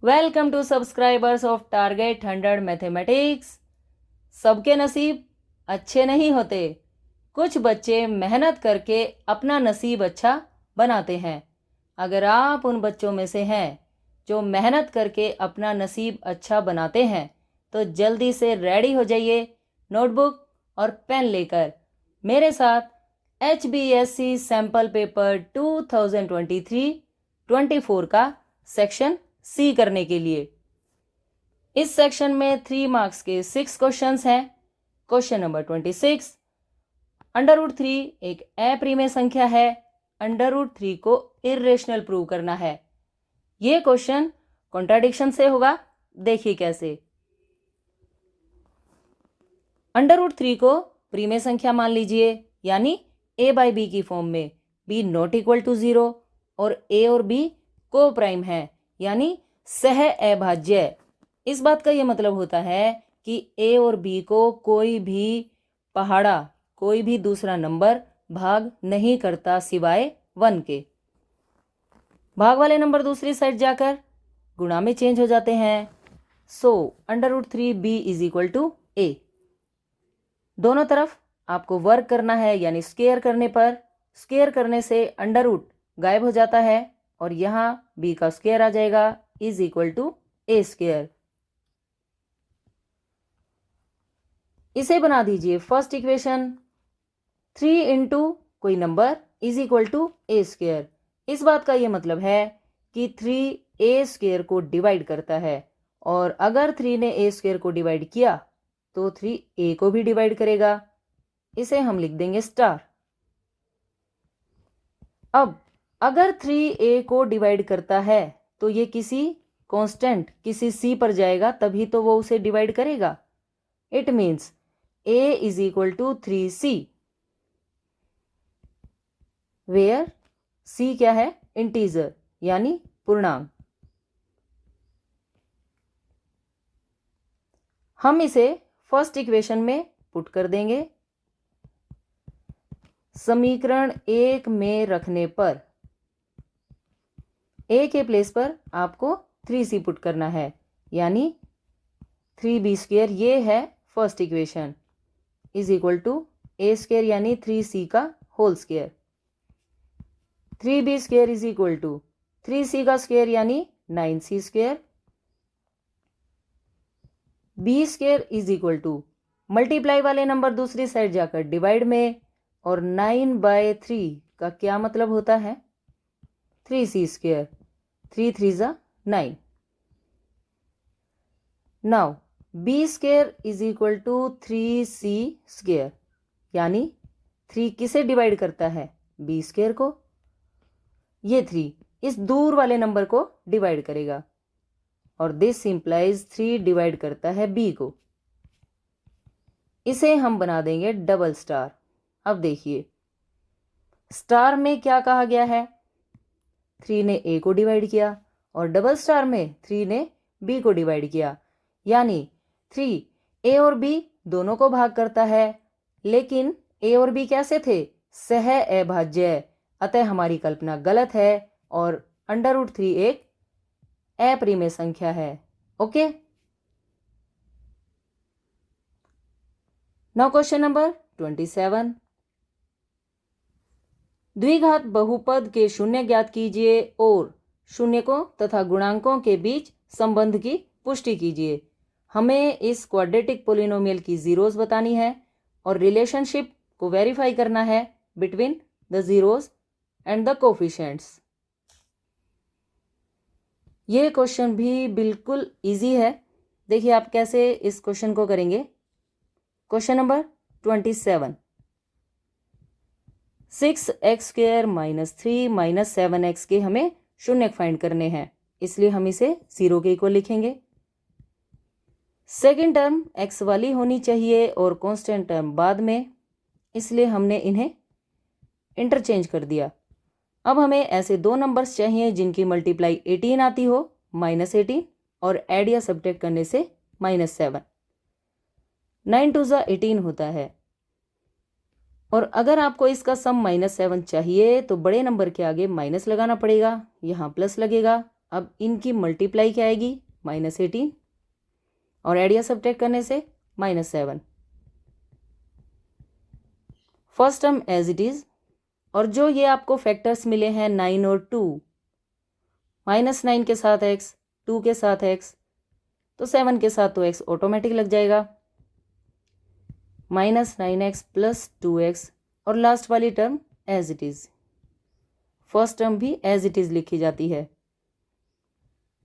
Welcome to subscribers of target 100 mathematics. सबके नसीब अच्छे नहीं होते। कुछ बच्चे मेहनत करके अपना नसीब अच्छा बनाते हैं। अगर आप उन बच्चों में से हैं जो मेहनत करके अपना नसीब अच्छा बनाते हैं तो जल्दी से रेडी हो जाइए नोटबुक और पेन लेकर मेरे साथ HBSC सैम्पल पेपर 2023-24 का सेक्शन सी करने के लिए। इस सेक्शन में 3 मार्क्स के 6 क्वेश्चंस हैं। क्वेश्चन नंबर 26, √3 एक अप्रिमेय संख्या है, √3 को इर्रेशनल प्रूव करना है। ये क्वेश्चन कॉन्ट्राडिक्शन से होगा, देखिए कैसे। √3 को प्रीमेय संख्या मान लीजिए, यानी a/b की फॉर्म में, b नॉट इक्वल टू 0 और a और b को प्राइम है, यानी सह अभाज्य। इस बात का यह मतलब होता है कि a और b को कोई भी पहाड़ा, कोई भी दूसरा नंबर भाग नहीं करता सिवाय 1 के। भाग वाले नंबर दूसरी साइड जाकर गुणा में चेंज हो जाते हैं। So √3b is equal to a। दोनों तरफ आपको वर्क करना है, यानी स्क्वायर करने पर, स्क्वायर करने से अंडर गायब हो जाता है और यहाँ b का स्क्वायर आ जाएगा, is equal to a square. इसे बना दीजिए फर्स्ट इक्वेशन। 3 इंटू कोई number is equal to a square. इस बात का ये मतलब है कि 3 a स्क्वायर को डिवाइड करता है, और अगर 3 ने a स्क्वायर को डिवाइड किया तो 3 a को भी डिवाइड करेगा। इसे हम लिख देंगे स्टार। अब अगर 3a को डिवाइड करता है तो ये किसी कांस्टेंट, किसी c पर जाएगा, तभी तो वो उसे डिवाइड करेगा। It means a is equal to 3c, where c क्या है? इंटीजर, यानी पूर्णांक। हम इसे फर्स्ट इक्वेशन में पुट कर देंगे। समीकरण 1 में रखने पर a के प्लेस पर आपको 3c पुट करना है, यानी 3b स्क्वायर, ये है first equation, is equal to a square यानी 3c का whole square. 3b square is equal to 3c का स्क्वायर यानी 9c square. b square is equal to multiply वाले नंबर दूसरी साइड जाकर डिवाइड में, और 9/3 का क्या मतलब होता है? 3c square, 3 3 9। Now b square is equal to 3c square, यानी 3 किसे डिवाइड करता है? b स्क्वायर को। ये 3 इस दूर वाले नंबर को डिवाइड करेगा, और दिस इंप्लाइज 3 डिवाइड करता है b को। इसे हम बना देंगे डबल स्टार। अब देखिए, स्टार में क्या कहा गया है? 3 ने a को डिवाइड किया, और डबल स्टार में 3 ने b को डिवाइड किया, यानी 3 a और b दोनों को भाग करता है। लेकिन a और b कैसे थे? सह अभाज्य। अतः हमारी कल्पना गलत है और √3 एक अप्रिमेय संख्या है। Okay, now question number 27। द्विघात बहुपद के शून्य ज्ञात कीजिए और शून्यकों तथा गुणांकों के बीच संबंध की पुष्टि कीजिए। हमें इस क्वाड्रेटिक पोलिनोमियल की जीरोस बतानी है और रिलेशनशिप को वेरीफाई करना है between the zeros and the coefficients. ये क्वेश्चन भी बिल्कुल इजी है। देखिए आप कैसे इस क्वेश्चन को करेंगे। क्वेश्चन नंबर 27, 6x² - 3 - 7x के हमें शून्य फाइंड करने हैं, इसलिए हम इसे 0 के इक्वल लिखेंगे। सेकेंड टर्म x वाली होनी चाहिए और कांस्टेंट टर्म बाद में, इसलिए हमने इन्हें इंटरचेंज कर दिया। अब हमें ऐसे दो नंबर्स चाहिए जिनकी मल्टीप्लाई 18 आती हो, -18, और ऐड या सब्ट्रैक्ट करने से -7। 9 2 18 होता है, और अगर आपको इसका सम -7 चाहिए तो बड़े नंबर के आगे माइनस लगाना पड़ेगा, यहाँ प्लस लगेगा। अब इनकी मल्टीप्लाई क्या आएगी, -18, और एड या सब्ट्रैक्ट करने से -7। First term as it is, और जो ये आपको फैक्टर्स मिले हैं 9 और 2, -9 के साथ x, 2 के साथ x, तो 7 के साथ तो x ऑटोमेटिक लग जाएगा, -9x + 2x, और लास्ट वाली term as it is. First term भी एज इट इज लिखी जाती है।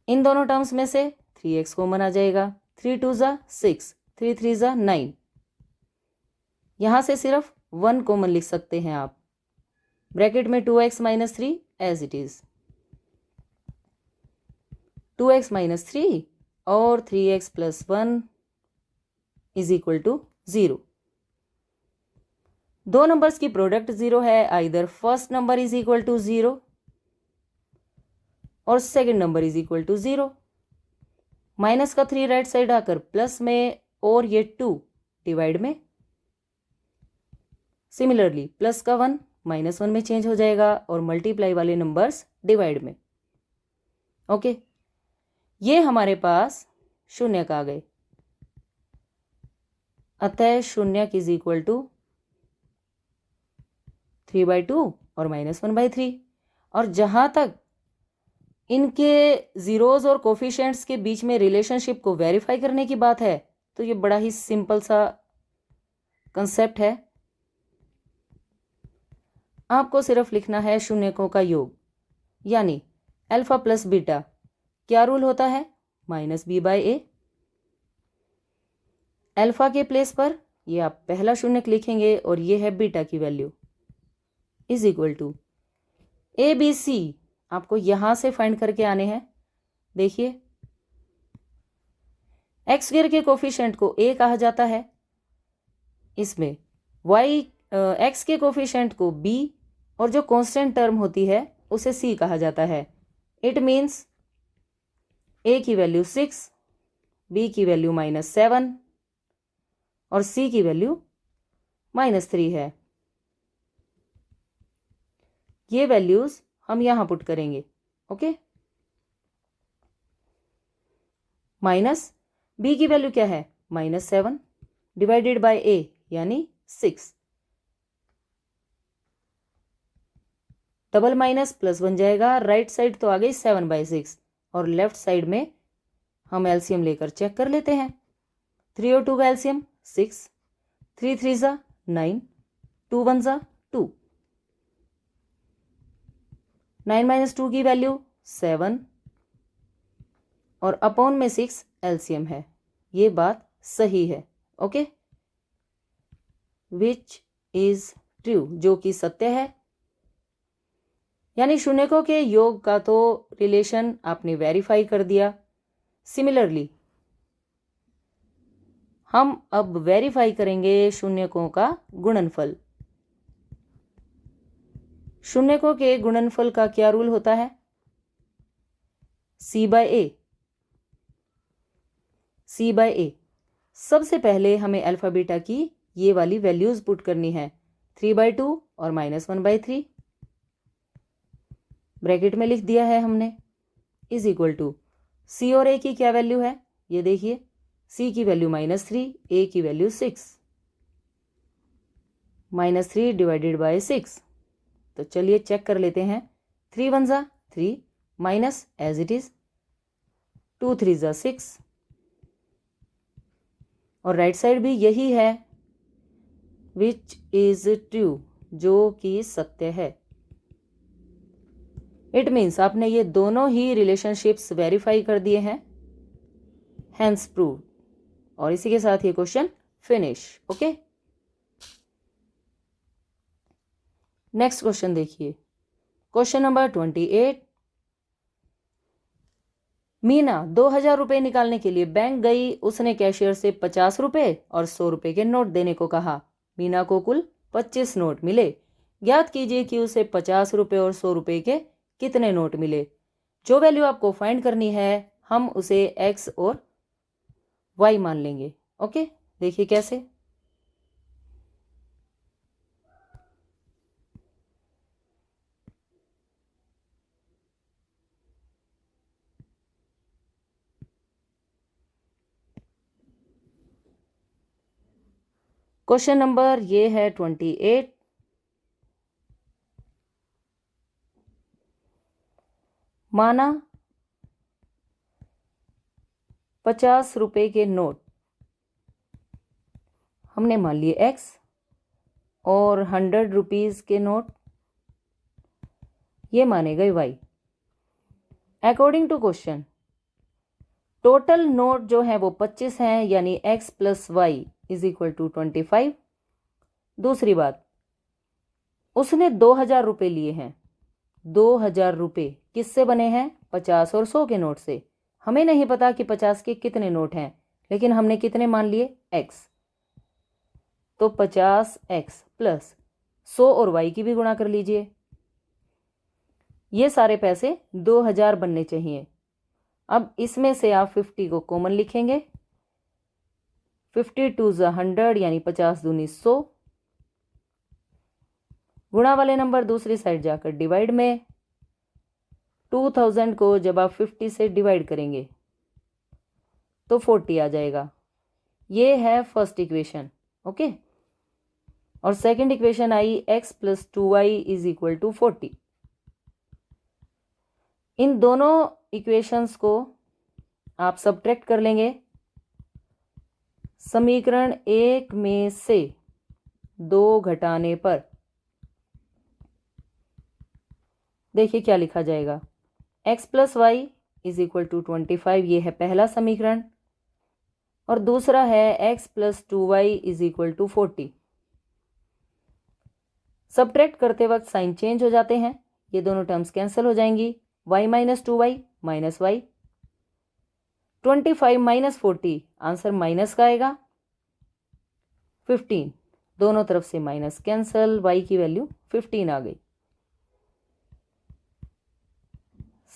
इन दोनों टर्म्स में से 3x कॉमन आ जाएगा, 3 2 ज़ा 6, 3 3 ज़ा 9। यहाँ से सिर्फ 1 कॉमन लिख सकते हैं आप, ब्रैकेट में 2x - 3 as it is, 2x - 3 और 3x + 1 = 0। दो नंबर्स की प्रोडक्ट 0 है, आइदर फर्स्ट नंबर = 0 और सेकंड नंबर = 0। माइनस का 3 राइट साइड आकर प्लस में, और ये 2 डिवाइड में। सिमिलरली प्लस का 1 -1 में चेंज हो जाएगा, और मल्टीप्लाई वाले नंबर्स डिवाइड में। ओके, ये हमारे पास शून्यक आ गए। अतः शून्यक = 3/2 और -1/3। और जहां तक इनके जीरोज और कोफिशिएंट्स के बीच में रिलेशनशिप को वेरीफाई करने की बात है, तो ये बड़ा ही सिंपल सा कंसेप्ट है। आपको सिर्फ लिखना है शून्यकों का योग, यानी अल्फा प्लस बीटा। क्या रूल होता है, -b/a। अल्फा के प्लेस पर ये आप पहला शून्यक लिखेंगे, और ये है बीटा की वैल्यू, = ABC। आपको यहां से फाइंड करके आने हैं। देखिए, एक्स स्क्वायर के कोफिशिएंट को a कहा जाता है, इसमें एक्स के कोफिशिएंट को b, और जो कांस्टेंट टर्म होती है उसे c कहा जाता है। इट मीन्स a की वैल्यू 6, b की वैल्यू -7 और c की वैल्यू -3 है। ये वैल्यूज हम यहां पुट करेंगे। ओके, माइनस b की वैल्यू क्या है, -7 डिवाइडेड बाय a यानी 6, डबल माइनस प्लस बन जाएगा। राइट साइड तो आ गई 7/6, और लेफ्ट साइड में हम एलसीएम लेकर चेक कर लेते हैं। 3 और 2 का एलसीएम 6, 3 3 ज़ा 9, 2 1 ज़ा 2, 9 - 2 की वैल्यू 7, और अपॉन में 6 एलसीएम है। ये बात सही है। ओके, विच इज ट्रू, जो कि सत्य है। यानी शून्यकों के योग का तो रिलेशन आपने वेरीफाई कर दिया। सिमिलरली हम अब वेरीफाई करेंगे शून्यकों का गुणनफल। शून्यकों के गुणनफल का क्या रूल होता है, c/a। c/a सबसे पहले हमें अल्फा बीटा की ये वाली वैल्यूज पुट करनी है, 3/2 और -1/3, ब्रैकेट में लिख दिया है हमने, = c और a की क्या वैल्यू है, ये देखिए, c की वैल्यू -3, a की वैल्यू 6, -3 डिवाइडेड बाय 6। तो चलिए चेक कर लेते हैं। 3 1 ज़ा 3, माइनस एज इट इज, 2 3 ज़ा 6, और राइट साइड भी यही है, विच इज ट्रू, जो कि सत्य है। इट मीन्स आपने ये दोनों ही रिलेशनशिप्स वेरीफाई कर दिए हैं, हैंस प्रूव। और इसी के साथ ये question finish. Okay, next question देखिए, क्वेश्चन नंबर 28। मीना 2000 रुपए निकालने के लिए बैंक गई। उसने कैशियर से 50 रुपए और 100 रुपए के नोट देने को कहा। मीना को कुल 25 नोट मिले। ज्ञात कीजिए कि उसे 50 रुपए और 100 रुपए के कितने नोट मिले। जो वैल्यू आपको फाइंड करनी है, हम उसे x और y मान लेंगे। ओके, देखिए कैसे। क्वेश्चन नंबर ये है 28। माना 50 रुपए के नोट हमने मान लिए एक्स और 100 रुपीज के नोट ये माने गए y. According to question total note जो है वो 25 हैं, यानी x plus y is equal to 25। दूसरी बात, उसने 2000 रुपये लिए हैं। 2000 रुपये किससे बने हैं? 50 और 100 के नोट से। हमें नहीं पता कि 50 के कितने नोट हैं, लेकिन हमने कितने मान लिए? एक्स। तो 50x प्लस 100 और y की भी गुणा कर लीजिए। ये सारे पैसे 2000 बनने चाहिए। अब इसमें से आप 50 को कॉमन लिखेंगे। 50 टू 100 यानी 50 दूनी 100। गुणा वाले नंबर दूसरी साइड जाकर डिवाइड में। 2000 को जब आप 50 से डिवाइड करेंगे तो 40 आ जाएगा। ये है फर्स्ट इक्वेशन, ओके। और सेकंड इक्वेशन आई x plus 2y is equal to 40। इन दोनों इक्वेशंस को आप सब्ट्रैक्ट कर लेंगे। समीकरण 1 में से 2 घटाने पर देखिए क्या लिखा जाएगा। x plus y is equal to 25, ये है पहला समीकरण। और दूसरा है x plus 2y is equal to 40। Subtract करते वक्त साइन चेंज हो जाते हैं, ये दोनों टर्म्स कैंसिल हो जाएंगी। y minus 2y minus y. 25 minus 40 answer minus का आएगा। 15 दोनों तरफ से माइनस कैंसिल, y की वैल्यू 15 आ गई।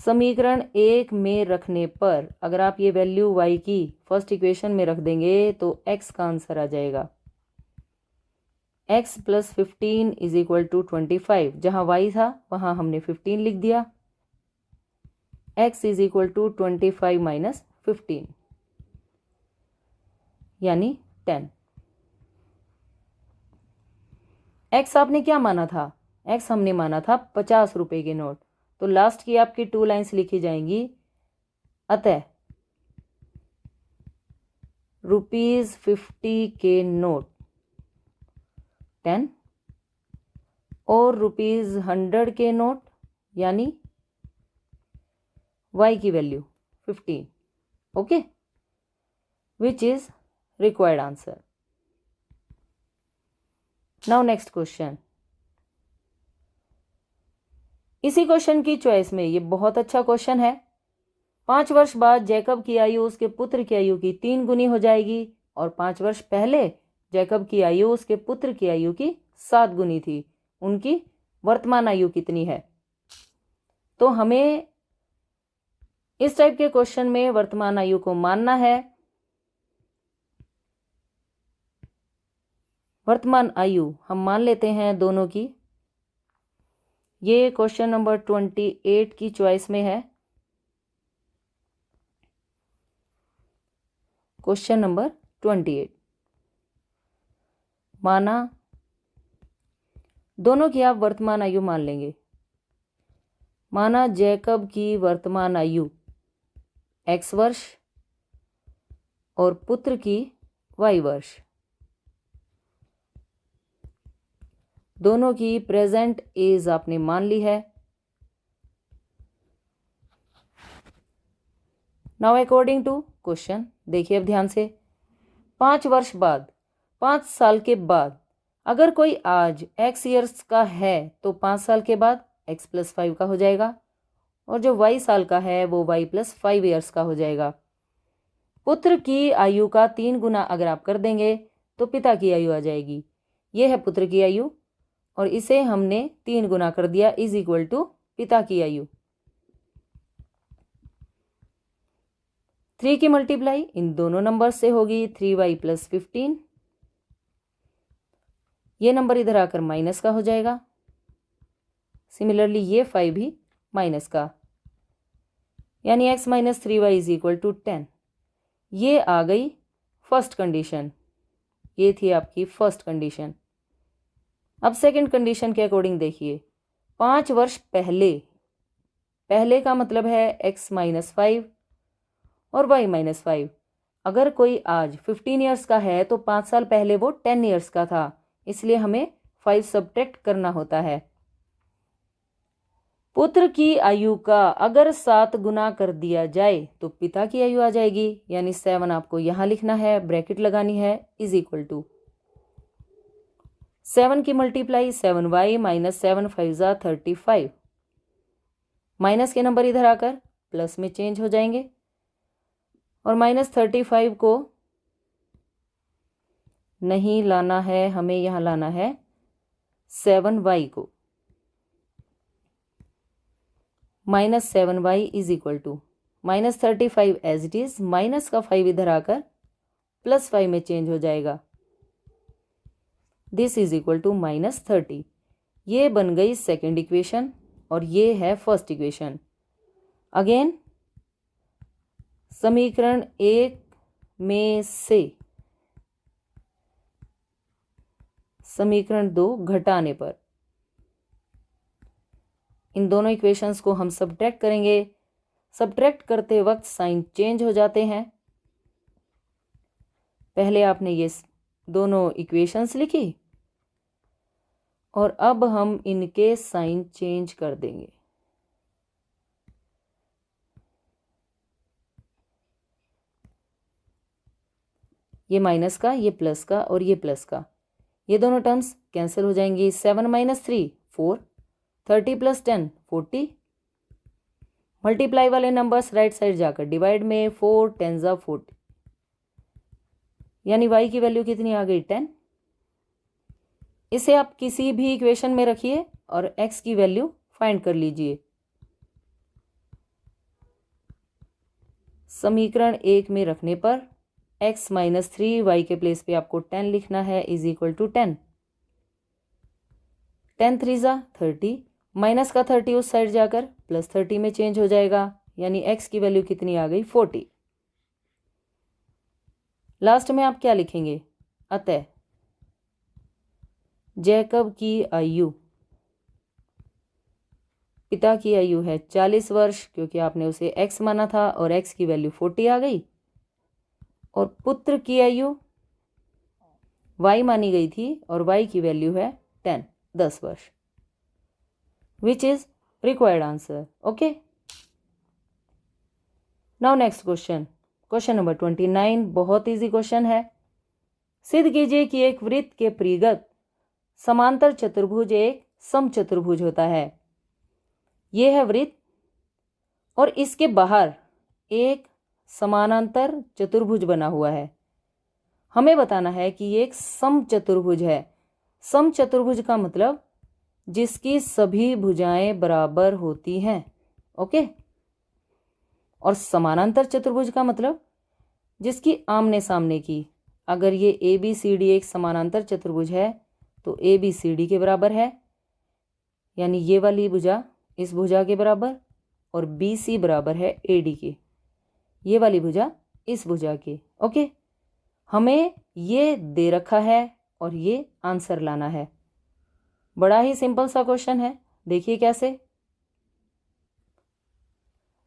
समीकरण 1 में रखने पर अगर आप ये वैल्यू y की फर्स्ट इक्वेशन में रख देंगे तो x का आंसर आ जाएगा x plus 15 is equal to 25। जहां y था वहां हमने 15 लिख दिया। x is equal to 25 minus 15 यानी 10। x आपने क्या माना था? x हमने माना था 50 रुपए के नोट। तो लास्ट की आपकी 2 लाइंस लिखी जाएंगी। अतः ₹50 के नोट 10 और ₹100 के नोट यानी y की value 15, okay, which is required answer. Now next question. इसी क्वेश्चन की चॉइस में ये बहुत अच्छा क्वेश्चन है। 5 वर्ष बाद जैकब की आयु उसके पुत्र की आयु की 3 गुनी हो जाएगी और 5 वर्ष पहले जैकब की आयु उसके पुत्र की आयु की 7 गुनी थी। उनकी वर्तमान आयु कितनी है? तो हमें इस टाइप के क्वेश्चन में वर्तमान आयु को मानना है। वर्तमान आयु हम मान लेते हैं दोनों की। ये क्वेश्चन नंबर 28 की चॉइस में है। क्वेश्चन नंबर 28 माना दोनों की आप वर्तमान आयु मान लेंगे। माना जैकब की वर्तमान आयु x वर्ष और पुत्र की y वर्ष। दोनों की प्रेजेंट एज आपने मान ली है। नाउ अकॉर्डिंग टू क्वेश्चन देखिए अब ध्यान से। 5 वर्ष बाद, 5 साल के बाद अगर कोई आज x ईयर्स का है तो 5 साल के बाद x प्लस 5 का हो जाएगा और जो y साल का है वो y प्लस 5 ईयर्स का हो जाएगा। पुत्र की आयु का 3 गुना अगर आप कर देंगे तो पिता की आयु आ जाएगी। ये है पुत्र की आयु और इसे हमने 3 गुना कर दिया इज इक्वल टू पिता की आयु। 3 की मल्टीप्लाई इन दोनों नंबर से होगी 3y प्लस 15। ये नंबर इधर आकर माइनस का हो जाएगा। सिमिलरली ये 5 भी माइनस का, यानी x minus 3y is equal to 10। ये आ गई फर्स्ट कंडीशन। ये थी आपकी फर्स्ट कंडीशन। अब सेकंड कंडीशन के अकॉर्डिंग देखिए, 5 वर्ष पहले, पहले का मतलब है x-5 और y-5। अगर कोई आज 15 ईयर्स का है तो 5 साल पहले वो 10 ईयर्स का था, इसलिए हमें 5 सब्ट्रैक्ट करना होता है। पुत्र की आयु का अगर 7 गुना कर दिया जाए तो पिता की आयु आ जाएगी, यानी 7 आपको यहां लिखना है, ब्रैकेट लगानी है, इज इक्वल टू 7 की मल्टीप्लाई 7y माइनस 7 5 35। माइनस के नंबर इधर आकर प्लस में चेंज हो जाएंगे और -35 को नहीं लाना है, हमें यहां लाना है 7y को। -7y is equal to -35 as it is, minus का 5 इधर आकर +5 में चेंज हो जाएगा। This is equal to -30। ये बन गई सेकेंड इक्वेशन और ये है फर्स्ट इक्वेशन। अगेन समीकरण 1 में से समीकरण 2 घटाने पर इन दोनों इक्वेशंस को हम सब्ट्रैक्ट करेंगे। सब्ट्रैक्ट करते वक्त साइन चेंज हो जाते हैं। पहले आपने ये दोनों इक्वेशंस लिखी और अब हम इनके साइन चेंज कर देंगे। ये माइनस का, ये प्लस का और ये प्लस का, ये दोनों टर्म्स कैंसिल हो जाएंगी। 7 - 3 4, 30 + 10 40। मल्टीप्लाई वाले नंबर्स राइट साइड जाकर डिवाइड में 4 10 40, यानी y की वैल्यू कितनी आ गई 10। इसे आप किसी भी इक्वेशन में रखिए और x की वैल्यू फाइंड कर लीजिए। समीकरण 1 में रखने पर x - 3 y के प्लेस पे आपको 10 लिखना है, इज इक्वल टू 10। 10 3 30, माइनस का 30 उस साइड जाकर +30 में चेंज हो जाएगा, यानी x की वैल्यू कितनी आ गई 40। लास्ट में आप क्या लिखेंगे? अतः जैकब की आयु, पिता की आयु है 40 वर्ष, क्योंकि आपने उसे x माना था और x की वैल्यू 40 आ गई, और पुत्र की आयु y मानी गई थी और y की वैल्यू है 10 वर्ष, which is required answer. Okay, now next question, question number 29। बहुत इजी क्वेश्चन है। सिद्ध कीजिए कि एक वृत्त के परिगत समांतर चतुर्भुज एक समचतुर्भुज होता है। यह है वृत्त और इसके बाहर एक समानांतर चतुर्भुज बना हुआ है। हमें बताना है कि ये एक समचतुर्भुज है। समचतुर्भुज का मतलब जिसकी सभी भुजाएं बराबर होती हैं। ओके, और समानांतर चतुर्भुज का मतलब जिसकी आमने सामने की, अगर ये ABCD एक समानांतर चतुर्भुज है तो ABCD के बराबर है, यानी ये वाली भुजा इस भुजा के बराबर और BC बराबर है AD के, ये वाली भुजा इस भुजा के। ओके, हमें ये दे रखा है और ये आंसर लाना है। बड़ा ही सिंपल सा क्वेश्चन है, देखिए कैसे।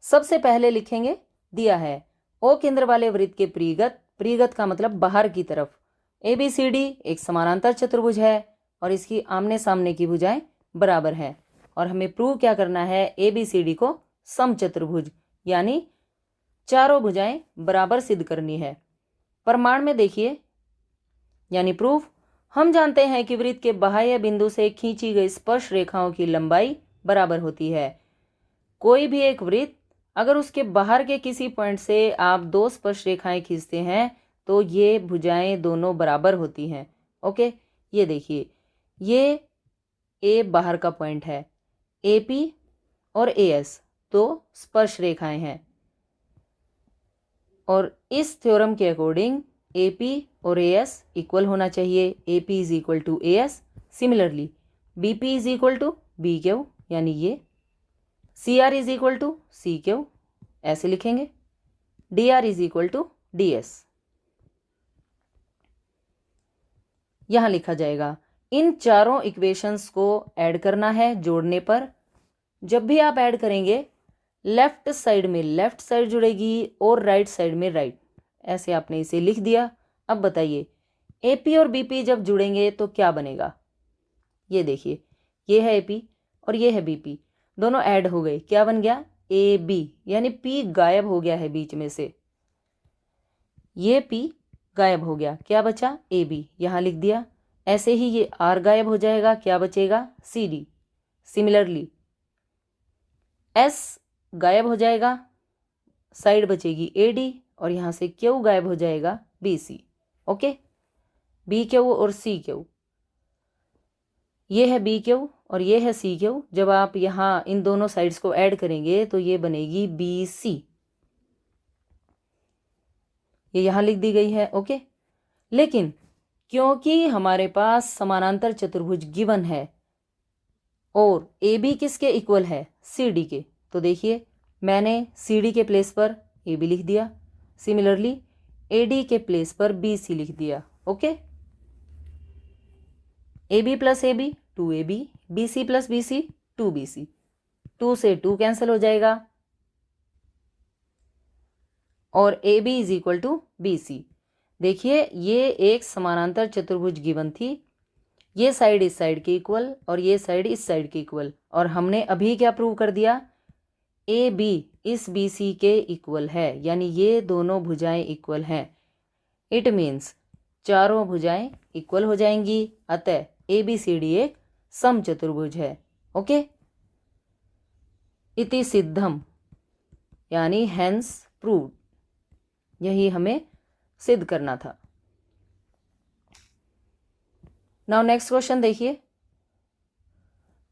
सबसे पहले लिखेंगे, दिया है O केंद्र वाले वृत्त के परिगत, परिगत का मतलब बाहर की तरफ, ABCD एक समानांतर चतुर्भुज है और इसकी आमने सामने की भुजाएं बराबर है, और हमें प्रूव क्या करना है, ABCD को समचतुर्भुज यानी चारों भुजाएं बराबर सिद्ध करनी है। प्रमाण में देखिए, यानी प्रूफ, हम जानते हैं कि वृत्त के बाह्य बिंदु से खींची गई स्पर्श रेखाओं की लंबाई बराबर होती है। कोई भी एक वृत्त अगर उसके बाहर के किसी पॉइंट से आप 2 स्पर्श रेखाएं खींचते हैं तो ये भुजाएं दोनों बराबर होती हैं। ओके, ये देखिए, ये A बाहर का पॉइंट है, AP और AS 2 स्पर्श रेखाएं हैं, और इस थ्योरम के अकॉर्डिंग AP और AS इक्वल होना चाहिए। AP is equal to AS। Similarly BP is equal to BQ, यानी ये CR is equal to CQ, ऐसे लिखेंगे। DR is equal to DS। यहाँ लिखा जाएगा। इन चारों इक्वेशंस को ऐड करना है जोड़ने पर। जब भी आप ऐड करेंगे लेफ्ट साइड में लेफ्ट साइड जुड़ेगी और राइट साइड में राइट। ऐसे आपने इसे लिख दिया। अब बताइए AP और BP जब जुड़ेंगे तो क्या बनेगा। ये देखिए, ये है AP और ये है BP, दोनों ऐड हो गए, क्या बन गया AB, यानी P गायब हो गया है बीच में से। ये P गायब हो गया, क्या बचा AB, यहाँ लिख दिया। ऐसे ही ये R गायब हो जाएगा, क्या बचेगा CD। सिमिलरली S गायब हो जाएगा, साइड बचेगी AD और यहाँ से Q गायब हो जाएगा BC। ओके, BQ और CQ, ये है BQ और ये है CQ। जब आप यहाँ इन दोनों साइड्स को ऐड करेंगे तो ये बनेगी BC, ये यहाँ लिख दी गई है। ओके, लेकिन क्योंकि हमारे पास समानांतर चतुर्भुज गिवन है और AB किसके इक्वल है CD के, तो देखिए मैंने CD के प्लेस पर AB लिख दिया, सिमिलरली AD के प्लेस पर BC लिख दिया। Okay, AB plus AB 2AB, BC plus BC 2BC, 2 से 2 कैंसिल हो जाएगा और AB is equal to BC। देखिए ये एक समानांतर चतुर्भुज गिवन थी, ये साइड इस साइड के इक्वल और ये साइड इस साइड के इक्वल, और हमने अभी क्या प्रूव कर दिया, AB इस BC के इक्वल है, यानी ये दोनों भुजाएं इक्वल हैं। इट मीन्स चारों भुजाएं इक्वल हो जाएंगी, अतः ABCD एक समचतुर्भुज है। ओके, इति सिद्धम, यानी हेंस प्रूव्ड, यही हमें सिद्ध करना था। नाउ नेक्स्ट क्वेश्चन देखिए,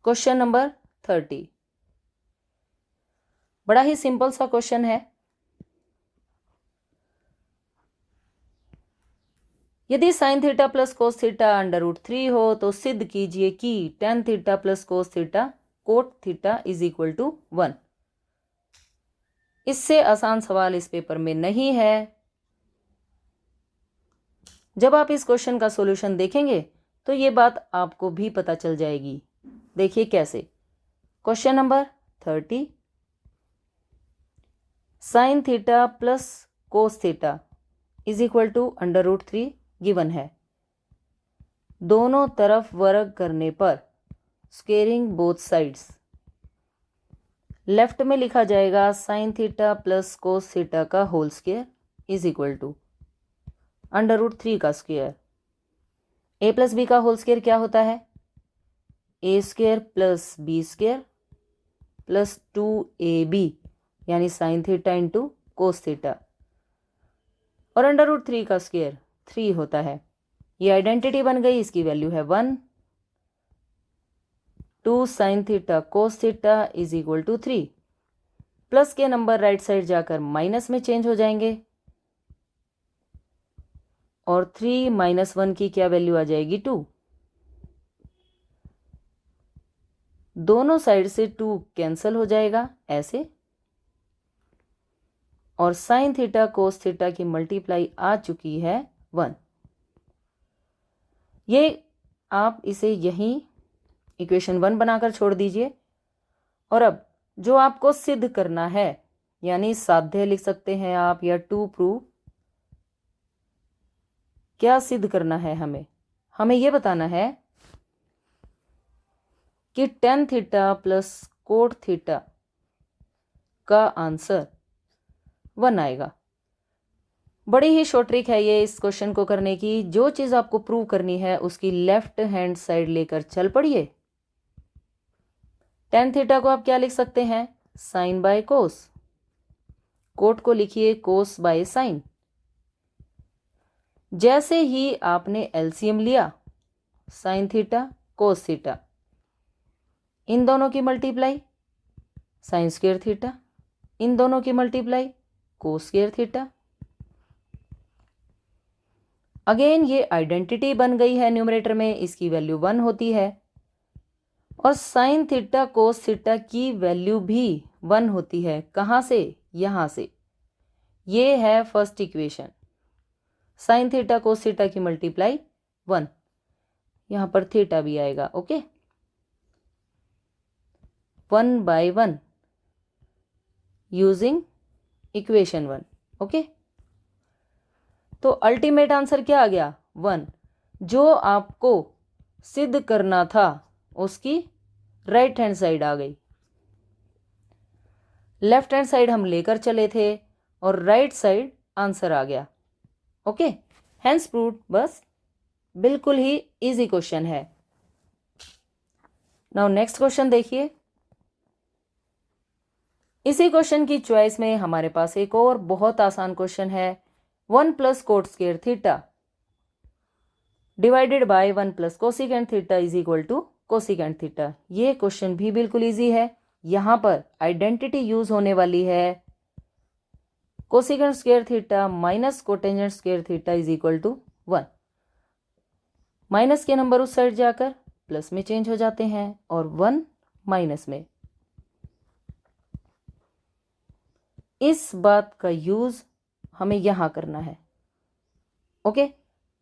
क्वेश्चन नंबर 30। बड़ा ही सिंपल सा क्वेश्चन है। यदि sine theta plus cos theta √3 हो तो सिद्ध कीजिए कि tan theta plus cos theta cot theta is equal to 1। इससे आसान सवाल इस पेपर में नहीं है। जब आप इस क्वेश्चन का सॉल्यूशन देखेंगे तो ये बात आपको भी पता चल जाएगी। देखिए कैसे। Question number 30, sine theta plus cos theta is equal to √3 given है। दोनों तरफ वर्ग करने पर स्क्वेयरिंग बोथ साइड्स, लेफ्ट में लिखा जाएगा sine theta plus cos theta का whole square is equal to √3 का स्क्वायर। ए प्लस बी का होल स्क्वायर क्या होता है, A square plus B square plus 2AB, यानी sine theta into cos theta, और √3 का स्क्वायर 3 होता है। ये आइडेंटिटी बन गई, इसकी वैल्यू है 1। 2 sine theta cos theta is equal to 3। Plus के नंबर राइट साइड जाकर माइनस में चेंज हो जाएंगे और 3 - 1 की क्या वैल्यू आ जाएगी 2। दोनों साइड से 2 कैंसिल हो जाएगा ऐसे, और साइन थीटा कोस थीटा की मल्टीप्लाई आ चुकी है 1। ये आप इसे यहीं इक्वेशन 1 बनाकर छोड़ दीजिए। और अब जो आपको सिद्ध करना है, यानी साध्य लिख सकते हैं आप या टू प्रूव, क्या सिद्ध करना है हमें ये बताना है कि tan theta plus cot theta का आंसर 1 आएगा। बड़ी ही शॉर्ट ट्रिक है ये इस क्वेश्चन को करने की। जो चीज आपको प्रूव करनी है उसकी लेफ्ट हैंड साइड लेकर चल पड़िए। टेन थीटा को आप क्या लिख सकते हैं, साइन बाय कोस। कोट को लिखिए कोस बाय साइन। जैसे ही आपने एलसीएम लिया, साइन थीटा कोस थीटा, इन दोनों की मल्टीप्लाई साइन स्क्वायर थीटा, इन दोनों की multiply cos square theta. Again ये आइडेंटिटी बन गई है न्यूमरेटर में, इसकी वैल्यू 1 होती है, और साइन थीटा कोस थीटा की वैल्यू भी 1 होती है। कहाँ से, यहाँ से। ये है first equation, sign theta cos theta की मल्टीप्लाई 1। यहाँ पर थीटा भी आएगा। Okay, 1/1 using equation 1। ओके, तो अल्टीमेट आंसर क्या आ गया? 1। जो आपको सिद्ध करना था उसकी राइट हैंड साइड आ गई, लेफ्ट हैंड साइड हम लेकर चले थे और राइट साइड आंसर आ गया। Okay, hence proved. बस बिल्कुल ही इजी क्वेश्चन है। नाउ नेक्स्ट क्वेश्चन देखिए। इसी क्वेश्चन की चॉइस में हमारे पास एक और बहुत आसान क्वेश्चन है। 1 plus cot square theta divided by 1 plus cosecant theta is equal to cosecant theta. ये क्वेश्चन भी बिल्कुल इजी है। यहां पर आइडेंटिटी यूज होने वाली है cosecant square theta minus cotangent square theta is equal to 1। Minus के नंबर उस साइड जाकर प्लस में चेंज हो जाते हैं और 1 माइनस में। इस बात का यूज हमें यहां करना है। ओके,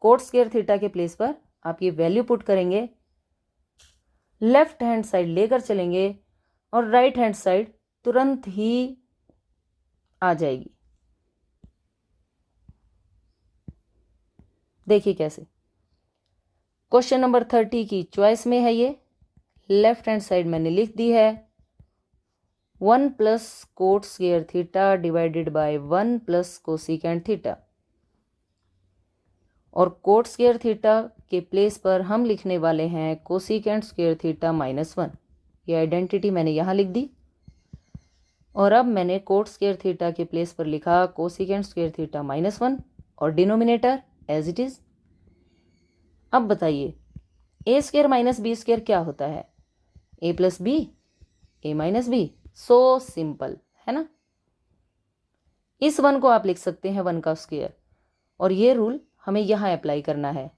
कोट स्क्वायर थीटा के प्लेस पर आप ये वैल्यू पुट करेंगे, लेफ्ट हैंड साइड लेकर चलेंगे और राइट हैंड साइड तुरंत ही आ जाएगी। देखिए कैसे। क्वेश्चन नंबर 30 की चॉइस में है ये। लेफ्ट हैंड साइड मैंने लिख दी है 1 plus cot square theta divided by 1 plus cosecant theta, और कोट स्क्वायर थीटा के प्लेस पर हम लिखने वाले हैं कोसिकेंट स्क्वायर थीटा माइनस 1। ये आइडेंटिटी मैंने यहाँ लिख दी और अब मैंने कोट स्क्वायर थीटा के प्लेस पर लिखा कोसिकेंट स्क्वायर थीटा माइनस 1 और डिनोमिनेटर एज इट इज। अब बताइए ए स्क्वायर माइनस बी स्क्वायर क्या होता है? ए प्लस बी, ए माइनस बी। सो सिंपल है ना। इस 1 को आप लिख सकते हैं 1 का स्क्वायर, और ये रूल हमें यहाँ अप्लाई करना है।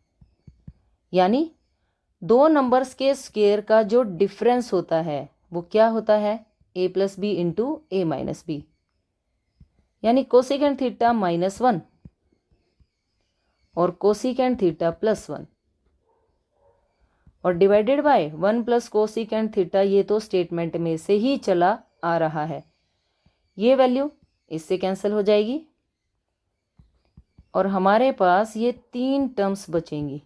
यानी दो नंबर्स के स्क्वायर का जो डिफरेंस होता है वो क्या होता है? ए प्लस बी इंटू ए माइनस बी, यानी कोसिकेंट थीटा माइनस 1 और कोसिकेंट थीटा प्लस 1 और divided by 1 plus cosecant theta. ये तो स्टेटमेंट में से ही चला आ रहा है। ये वैल्यू इससे कैंसिल हो जाएगी और हमारे पास ये 3 टर्म्स बचेंगी।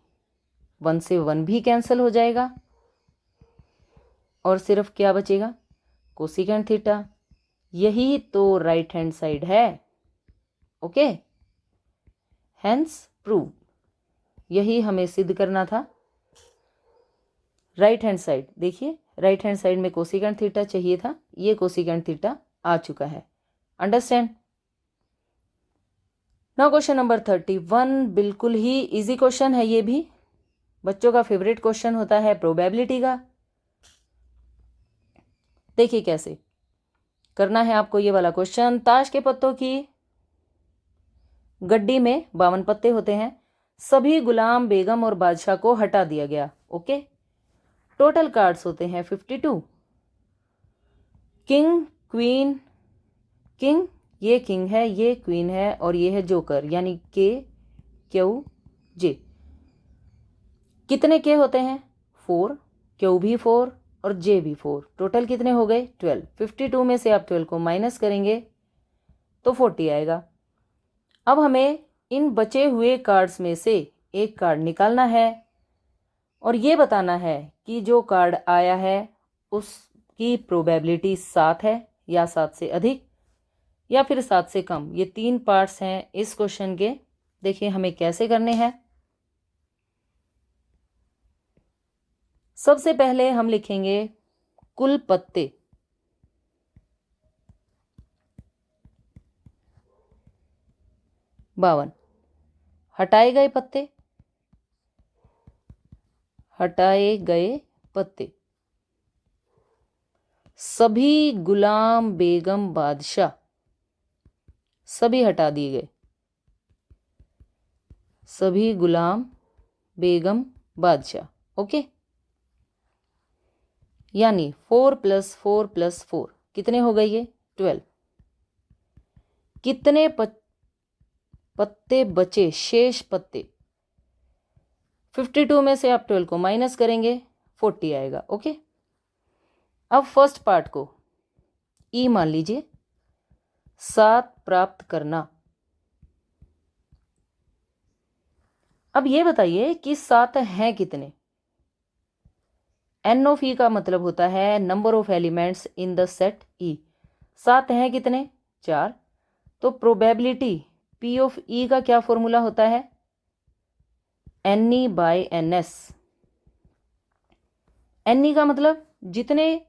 1 से 1 भी कैंसिल हो जाएगा और सिर्फ क्या बचेगा? Cosecant theta. यही तो राइट हैंड साइड है। Okay, hence prove. यही हमें सिद्ध करना था। राइट हैंड साइड देखिए, राइट हैंड साइड में कोसिकेंट थीटा चाहिए था, ये कोसिकेंट थीटा आ चुका है। अंडरस्टैंड। नाउ क्वेश्चन नंबर 31 बिल्कुल ही इजी क्वेश्चन है। ये भी बच्चों का फेवरेट क्वेश्चन होता है प्रोबेबिलिटी का। देखिए कैसे करना है आपको ये वाला क्वेश्चन। ताश के पत्तों की गड्डी में 52 पत्ते होते हैं। सभी गुलाम, बेगम और बादशाह को हटा दिया गया। ओके, टोटल कार्ड्स होते हैं 52। किंग, क्वीन, किंग, ये किंग है, ये क्वीन है और ये है जोकर, यानी के, क्यू, जे। कितने के होते हैं? 4, क्यू भी 4 और जे भी 4। टोटल कितने हो गए? 12। 52 में से आप 12 को माइनस करेंगे तो 40 आएगा। अब हमें इन बचे हुए कार्ड्स में से एक कार्ड निकालना है और ये बताना है कि जो कार्ड आया है उसकी प्रोबेबिलिटी 7 है या 7 से अधिक या फिर 7 से कम। ये 3 पार्ट्स हैं इस क्वेश्चन के। देखिए हमें कैसे करने हैं। सबसे पहले हम लिखेंगे कुल पत्ते। बावन। हटाए गए पत्ते, हटाए गए पत्ते। सभी गुलाम, बेगम, बादशाह सभी हटा दिए गए। सभी गुलाम, बेगम, बादशाह। ओके, यानी 4 + 4 + 4 कितने हो गए? ये 12। कितने पत्ते बचे? शेष पत्ते 52 में से आप 12 को माइनस करेंगे, 40 आएगा। ओके, अब फर्स्ट पार्ट को ई मान लीजिए, 7 प्राप्त करना। अब ये बताइए कि 7 हैं कितने। एन ऑफ ई का मतलब होता है number of elements in the set ई। 7 हैं कितने? 4। तो प्रोबेबिलिटी पी ऑफ ई का क्या फॉर्मूला होता है? N E by N S. N E का मतलब जितने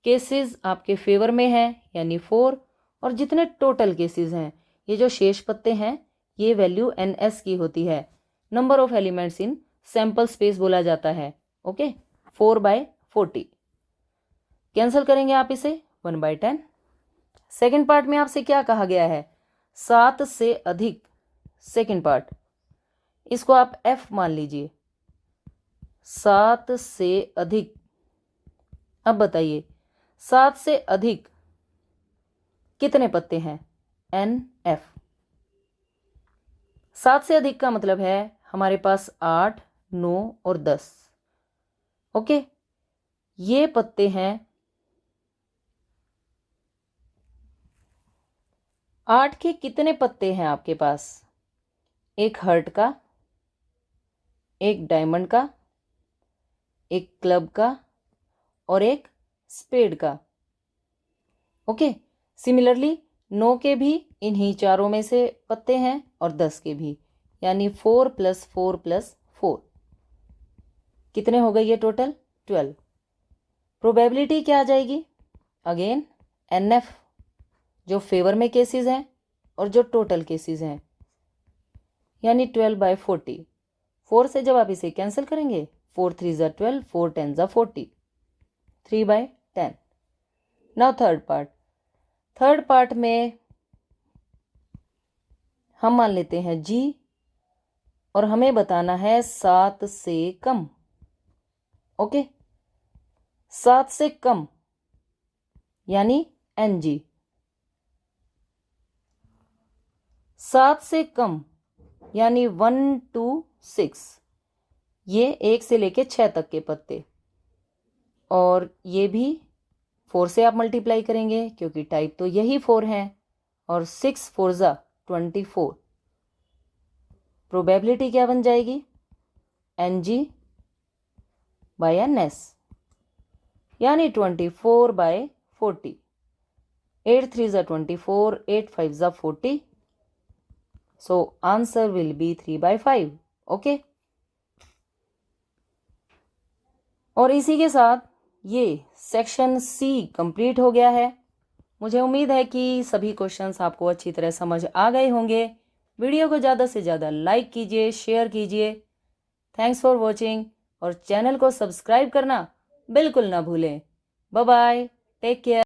केसेस आपके फेवर में हैं यानी 4, और जितने टोटल केसेस हैं, ये जो शेष पत्ते हैं, ये वैल्यू एन एस की होती है। Number of elements in sample space बोला जाता है। ओके, 4/40 कैंसिल करेंगे आप इसे, 1/10। सेकेंड पार्ट में आपसे क्या कहा गया है? 7 से अधिक। सेकेंड पार्ट, इसको आप एफ मान लीजिए, 7 से अधिक। अब बताइए 7 से अधिक कितने पत्ते हैं? N F. 7 से अधिक का मतलब है हमारे पास 8, 9 और 10। ओके, ये पत्ते हैं 8 के। कितने पत्ते हैं आपके पास? एक हर्ट का, एक डायमंड का, एक क्लब का और एक स्पेड का। ओके, सिमिलरली 9 के भी इन्हीं चारों में से पत्ते हैं और 10 के भी, यानी 4 + 4 + 4 कितने हो गए ये टोटल? 12। प्रोबेबिलिटी क्या आ जाएगी? अगेन एन एफ, जो फेवर में केसेस हैं और जो टोटल केसेस हैं, यानी 12/40। 4 से जब आप इसे कैंसिल करेंगे, 4 3 ज़ा 12, 4 10 ज़ा 40, 3/10। Now third part. Third part में हम मान लेते हैं जी, और हमें बताना है 7 से कम। ओके, 7 से कम यानी एन जी। 7 से कम यानी 1 to 6, ये 1 से लेके 6 तक के पत्ते, और ये भी 4 से आप मल्टीप्लाई करेंगे क्योंकि टाइप तो यही 4 है, और 6 4 ज़ा 24। प्रोबेबिलिटी क्या बन जाएगी? N G by N S, यानी 24/40। 8 3 ज़ा 24, 8 5 ज़ा 40। So answer will be 3/5। Okay, और इसी के साथ ये सेक्शन सी कंप्लीट हो गया है। मुझे उम्मीद है कि सभी क्वेश्चंस आपको अच्छी तरह समझ आ गए होंगे। वीडियो को ज़्यादा से ज़्यादा लाइक कीजिए, शेयर कीजिए। थैंक्स फॉर वॉचिंग, और चैनल को सब्सक्राइब करना बिल्कुल ना भूलें। Bye bye, take care.